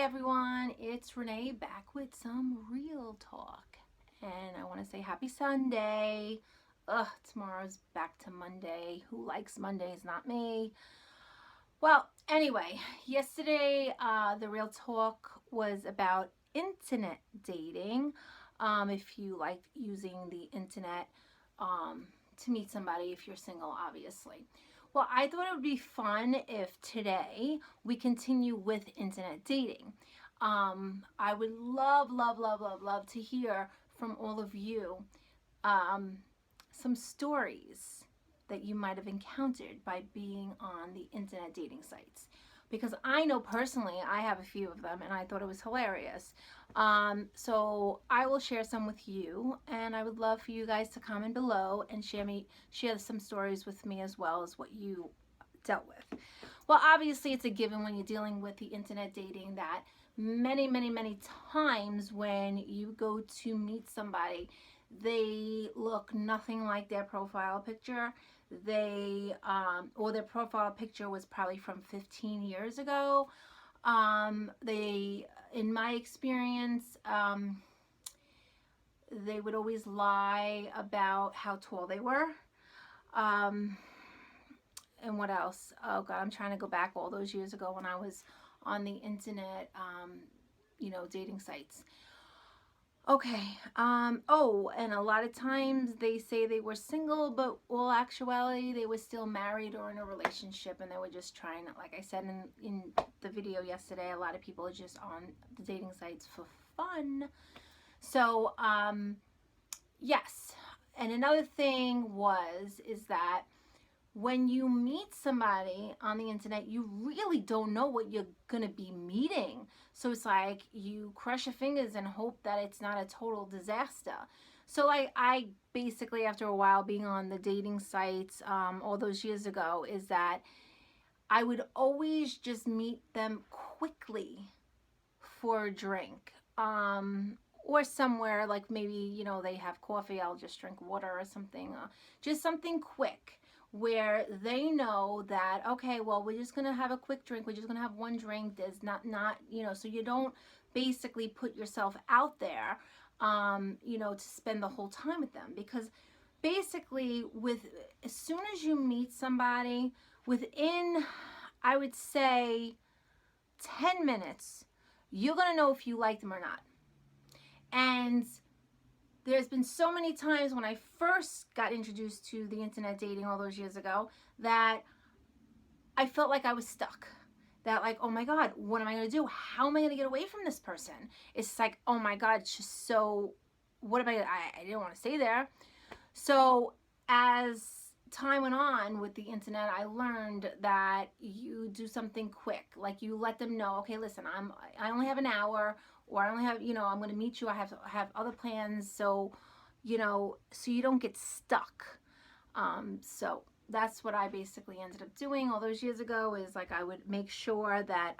everyone, it's Renee back with some real talk. And I want to say happy Sunday. Tomorrow's back to Monday. Who likes Mondays? Not me. Well, anyway, yesterday the real talk was about internet dating. If you like using the internet to meet somebody, if you're single, obviously. Well, I thought it would be fun if today we continue with internet dating. I would love to hear from all of you um, some stories that you might have encountered by being on the internet dating sites. Because I know personally, I have a few of them and I thought it was hilarious. So I will share some with you, and I would love for you guys to comment below and share some stories with me as well as what you dealt with. Well, obviously it's a given when you're dealing with the internet dating that many times when you go to meet somebody, they look nothing like their profile picture. Or their profile picture was probably from 15 years ago. In my experience, they would always lie about how tall they were. And what else? Oh God, I'm trying to go back all those years ago when I was on the internet, dating sites. Okay. Oh, and a lot of times they say they were single, but all actuality they were still married or in a relationship, and they were just trying to, like I said in the video yesterday, a lot of people are just on the dating sites for fun. So, yes. And another thing is that when you meet somebody on the internet, you really don't know what you're going to be meeting. So it's like you cross your fingers and hope that it's not a total disaster. So I basically, after a while being on the dating sites all those years ago, is that I would always just meet them quickly for a drink. Or somewhere like maybe, they have coffee, I'll just drink water or something. Just something quick, where they know that, okay, well, we're just gonna have a quick drink, we're just gonna have one drink, there's not so you don't basically put yourself out there to spend the whole time with them. Because basically, as soon as you meet somebody, within, I would say, 10 minutes, you're gonna know if you like them or not. And there's been so many times when I first got introduced to the internet dating all those years ago that I felt like I was stuck. That, like, oh my God, what am I going to do? How am I going to get away from this person? It's like, oh my God, it's just so, what am I didn't want to stay there. So as time went on with the internet, I learned that you do something quick. Like, you let them know, okay, listen, I only have an hour, or I only have, I'm going to meet you. I have other plans. So, so you don't get stuck. So that's what I basically ended up doing all those years ago, is like I would make sure that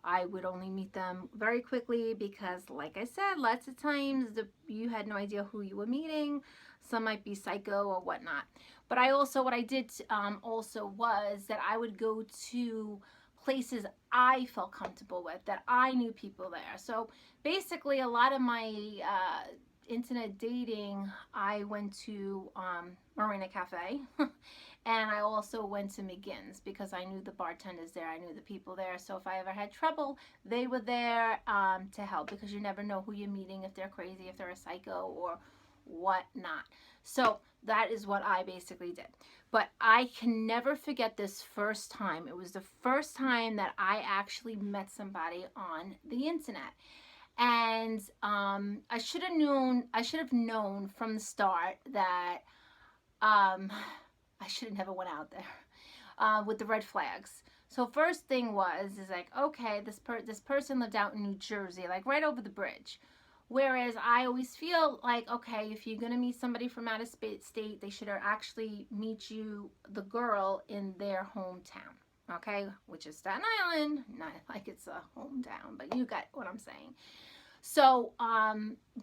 I would only meet them very quickly, because like I said, lots of times you had no idea who you were meeting. Some might be psycho or whatnot. But what I did also was that I would go to places I felt comfortable with, that I knew people there. So basically, a lot of my internet dating, I went to Marina Cafe and I also went to McGinn's, because I knew the bartenders there, I knew the people there. So if I ever had trouble, they were there to help, because you never know who you're meeting, if they're crazy, if they're a psycho or whatnot. So that is what I basically did. But I can never forget this first time. It was the first time that I actually met somebody on the internet. And I should have known from the start that I should have never went out there with the red flags. So first thing is like, okay, this person lived out in New Jersey, like right over the bridge. Whereas I always feel like, okay, if you're going to meet somebody from out of state, they should actually meet you, the girl, in their hometown, okay? Which is Staten Island. Not like it's a hometown, but you got what I'm saying. So,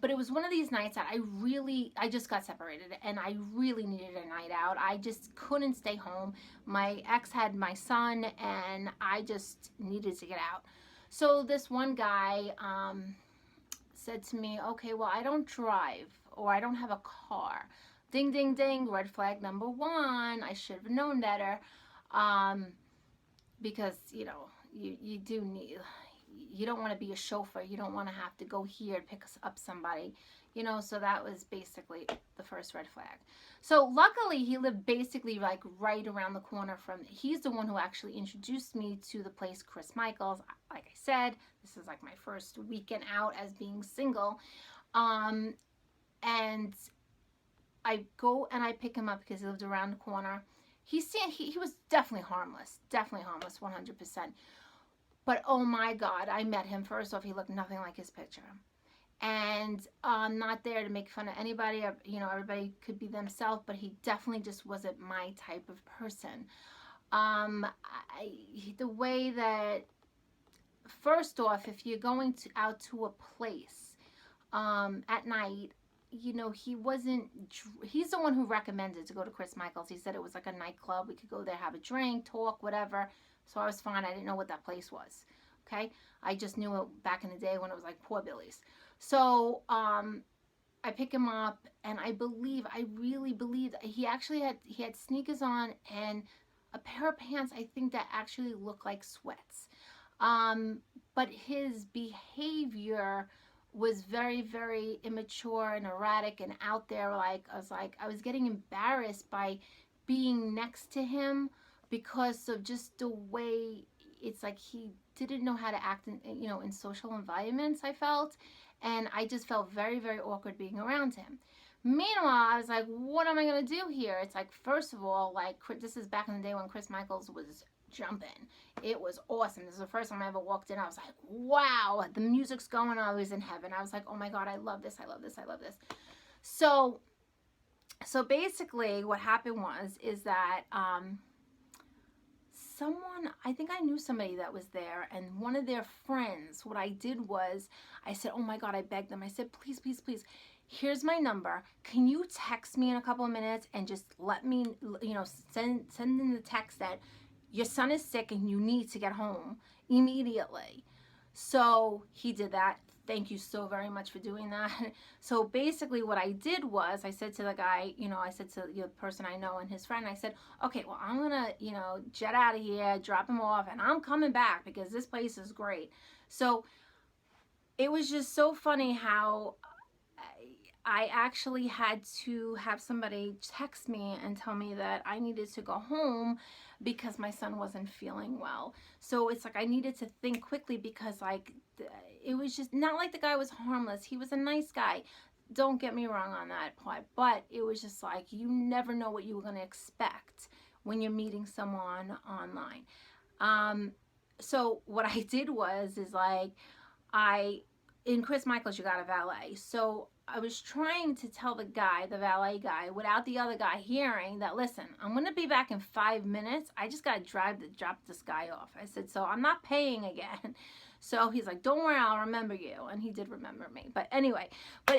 but it was one of these nights that I just got separated, and I really needed a night out. I just couldn't stay home. My ex had my son, and I just needed to get out. So this one guy said to me, okay, well, I don't drive or I don't have a car. Ding, ding, ding, red flag number one. I should have known better. Um, because, you do need, you don't want to be a chauffeur. You don't want to have to go here and pick up somebody, so that was basically the first red flag. So luckily he lived basically like right around the corner from, he's the one who actually introduced me to the place Chris Michaels. Like I said, this is like my first weekend out as being single. um and I go and I pick him up because he lived around the corner. He was definitely harmless, 100%. But oh my God, I met him. First off, he looked nothing like his picture. And I'm not there to make fun of anybody. Everybody could be themselves, but he definitely just wasn't my type of person. The way that, first off, if you're going out to a place at night, he wasn't, he's the one who recommended to go to Chris Michaels. He said it was like a nightclub. We could go there, have a drink, talk, whatever. So I was fine. I didn't know what that place was. Okay. I just knew it back in the day when it was like Poor Billy's. So I pick him up, and I really believe that he had sneakers on and a pair of pants, I think, that actually looked like sweats. But his behavior was very, very immature and erratic and out there. Like, I was getting embarrassed by being next to him because of just the way, it's like he didn't know how to act in social environments, I felt. And I just felt very, very awkward being around him. Meanwhile, I was like, what am I going to do here? It's like, first of all, like, this is back in the day when Chris Michaels was jumping. It was awesome. This is the first time I ever walked in. I was like, wow, the music's going on. I was in heaven. I was like, oh my God, I love this. I love this. I love this. So basically what happened is that someone, I think I knew somebody that was there, and one of their friends, what I did was I said, oh my God, I begged them. I said, please, please, please, here's my number. Can you text me in a couple of minutes and just let me, send in the text that your son is sick and you need to get home immediately. So he did that. Thank you so very much for doing that. So basically what I did was I said to the guy, I said to the person I know and his friend, I said, okay, well, I'm going to, jet out of here, drop him off, and I'm coming back because this place is great. So it was just so funny how I actually had to have somebody text me and tell me that I needed to go home because my son wasn't feeling well. So it's like I needed to think quickly because, like, it was just not like the guy was harmless. He was a nice guy. Don't get me wrong on that part. But it was just like you never know what you were going to expect when you're meeting someone online. So what I did is like in Chris Michaels, you got a valet. So I was trying to tell the valet guy, without the other guy hearing, that, listen, I'm going to be back in 5 minutes. I just got to drop this guy off. I said, so I'm not paying again. So he's like, don't worry, I'll remember you. And he did remember me. But anyway,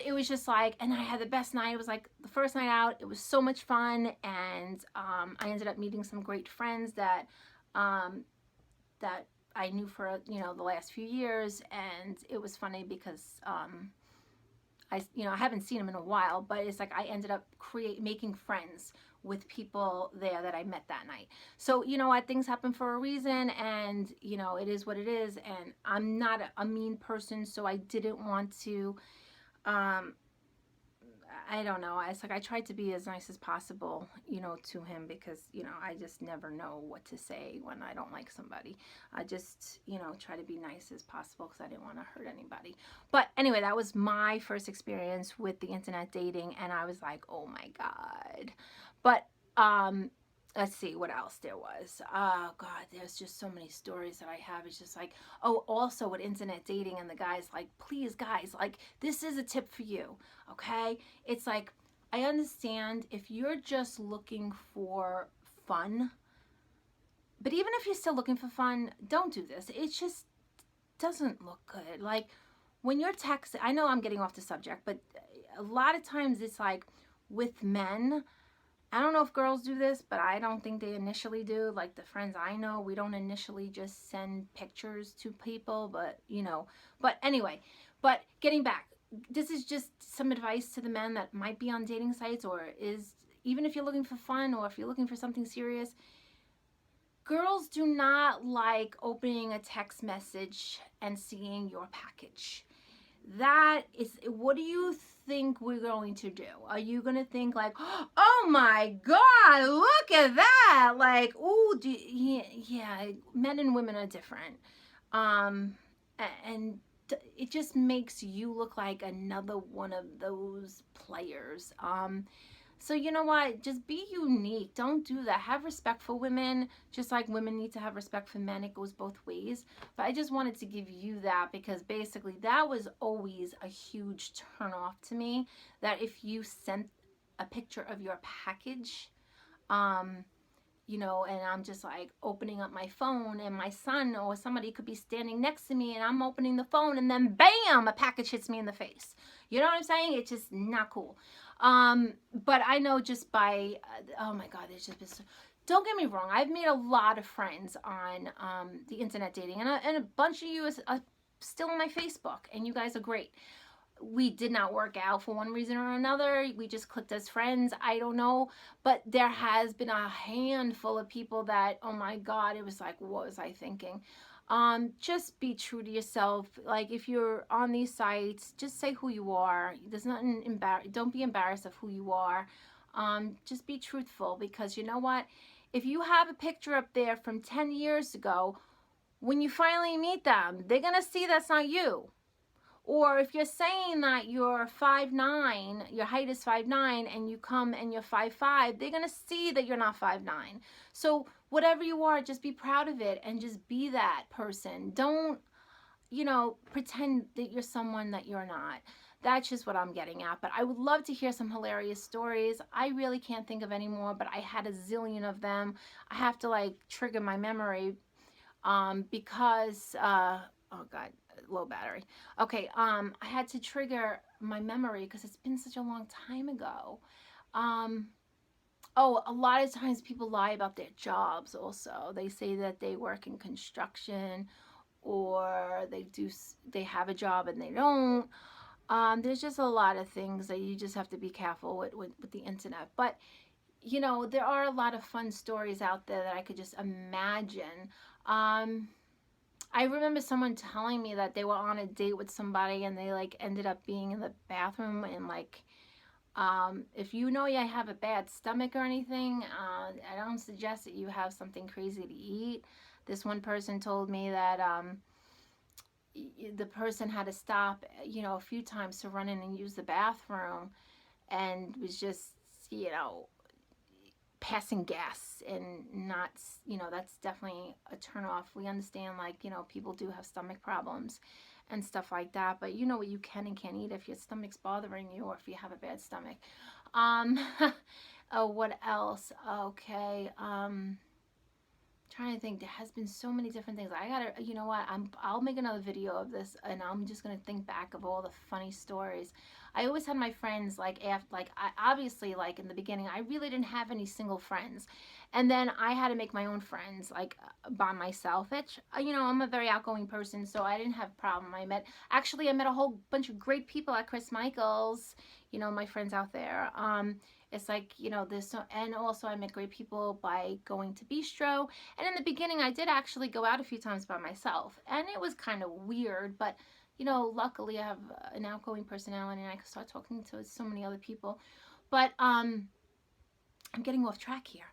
it was just like, and I had the best night. It was like the first night out. It was so much fun. And I ended up meeting some great friends that I knew for, the last few years. And it was funny because I haven't seen him in a while, but it's like I ended up making friends with people there that I met that night. So, what, things happen for a reason, and, it is what it is. And I'm not a mean person, so I didn't want to, I don't know. It's like I tried to be as nice as possible, to him because, I just never know what to say when I don't like somebody. I just, try to be nice as possible because I didn't want to hurt anybody. But anyway, that was my first experience with the internet dating, and I was like, oh my God. But let's see what else there was. Oh God, there's just so many stories that I have. It's just like, oh, also with internet dating, and the guys like, please guys, like, this is a tip for you, okay? It's like, I understand if you're just looking for fun, but even if you're still looking for fun, don't do this. It just doesn't look good. Like, when you're texting, I know I'm getting off the subject, but a lot of times it's like with men, I don't know if girls do this, but I don't think they initially do. Like the friends I know, we don't initially just send pictures to people, but you know. But anyway, but getting back, this is just some advice to the men that might be on dating sites, or is, even if you're looking for fun or if you're looking for something serious, girls do not like opening a text message and seeing your package. That is, what do you think we're going to do? Are you going to think like, oh my God, look at that? Like, oh, yeah, yeah, men and women are different. And it just makes you look like another one of those players. So you know what? Just be unique. Don't do that. Have respect for women, just like women need to have respect for men. It goes both ways. But I just wanted to give you that because basically that was always a huge turnoff to me. That if you sent a picture of your package, um, you know, and I'm just like opening up my phone and my son or somebody could be standing next to me and I'm opening the phone and then bam, a package hits me in the face. You know what I'm saying? It's just not cool. But I know just by, oh my God, there's just been so, don't get me wrong. I've made a lot of friends on the internet dating and a bunch of you is still on my Facebook and you guys are great. We did not work out for one reason or another. We just clicked as friends. I don't know. But there has been a handful of people that, oh my God, it was like, what was I thinking? Just be true to yourself. Like if you're on these sites, just say who you are. There's nothing don't be embarrassed of who you are. Just be truthful because you know what? If you have a picture up there from 10 years ago, when you finally meet them, they're going to see that's not you. Or if you're saying that you're 5'9", your height is 5'9", and you come and you're 5'5", they're going to see that you're not 5'9". So whatever you are, just be proud of it and just be that person. Don't, you know, pretend that you're someone that you're not. That's just what I'm getting at. But I would love to hear some hilarious stories. I really can't think of any more, but I had a zillion of them. I have to like trigger my memory because, oh God, low battery. Okay, I had to trigger my memory because it's been such a long time ago. Um, oh, a lot of times people lie about their jobs also. They say that they work in construction or they have a job and they don't. There's just a lot of things that you just have to be careful with the internet. But you know, there are a lot of fun stories out there that I could just imagine. I remember someone telling me that they were on a date with somebody and they like ended up being in the bathroom and like, if you know you have a bad stomach or anything, I don't suggest that you have something crazy to eat. This one person told me that the person had to stop, you know, a few times to run in and use the bathroom and was just, you know, passing gas and not, you know, that's definitely a turn off. We understand like, you know, people do have stomach problems and stuff like that, but you know what you can and can't eat if your stomach's bothering you or if you have a bad stomach. Oh, what else? Okay. Trying to think, there has been so many different things. I gotta, you know what, I'll make another video of this and I'm just gonna think back of all the funny stories. I always had my friends like after, like I obviously like in the beginning I really didn't have any single friends, and then I had to make my own friends like by myself, which you know, I'm a very outgoing person, so I didn't have a problem. I met a whole bunch of great people at Chris Michaels, you know, my friends out there. It's like, you know, this, and also I met great people by going to bistro. And in the beginning, I did actually go out a few times by myself, and it was kind of weird, but you know, luckily I have an outgoing personality and I can start talking to so many other people. But I'm getting off track here.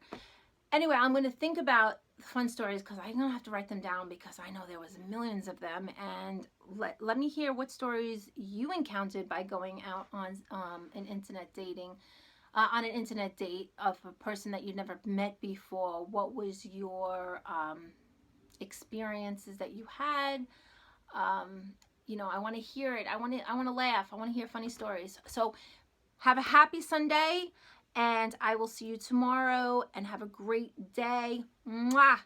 Anyway, I'm going to think about fun stories because I'm going to have to write them down because I know there was millions of them. And let me hear what stories you encountered by going out on an internet dating. On an internet date of a person that you've never met before. What was your experiences that you had? You know, I want to hear it. I want to laugh. I want to hear funny stories. So have a happy Sunday, and I will see you tomorrow, and have a great day. Mwah!